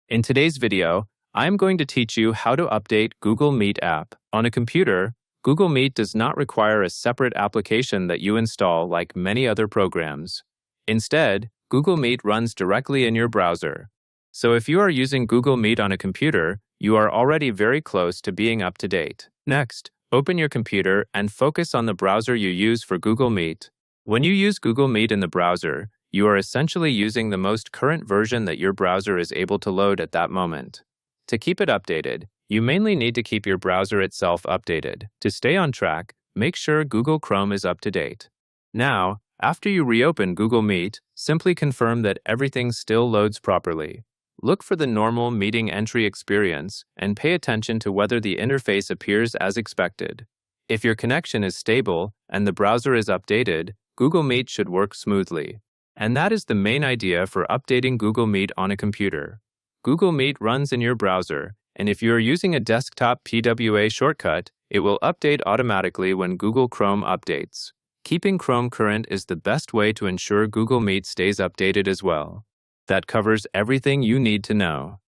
In today's video, I'm going to teach you how to update Google Meet app. On a computer, Google Meet does not require a separate application that you install like many other programs. Instead, Google Meet runs directly in your browser. So if you are using Google Meet on a computer, you are already very close to being up to date. Next, open your computer and focus on the browser you use for Google Meet. When you use Google Meet in the browser, you are essentially using the most current version that your browser is able to load at that moment. To keep it updated, you mainly need to keep your browser itself updated. To stay on track, make sure Google Chrome is up to date. Now, after you reopen Google Meet, simply confirm that everything still loads properly. Look for the normal meeting entry experience and pay attention to whether the interface appears as expected. If your connection is stable and the browser is updated, Google Meet should work smoothly. And that is the main idea for updating Google Meet on a computer. Google Meet runs in your browser, and if you are using a desktop PWA shortcut, it will update automatically when Google Chrome updates. Keeping Chrome current is the best way to ensure Google Meet stays updated as well. That covers everything you need to know.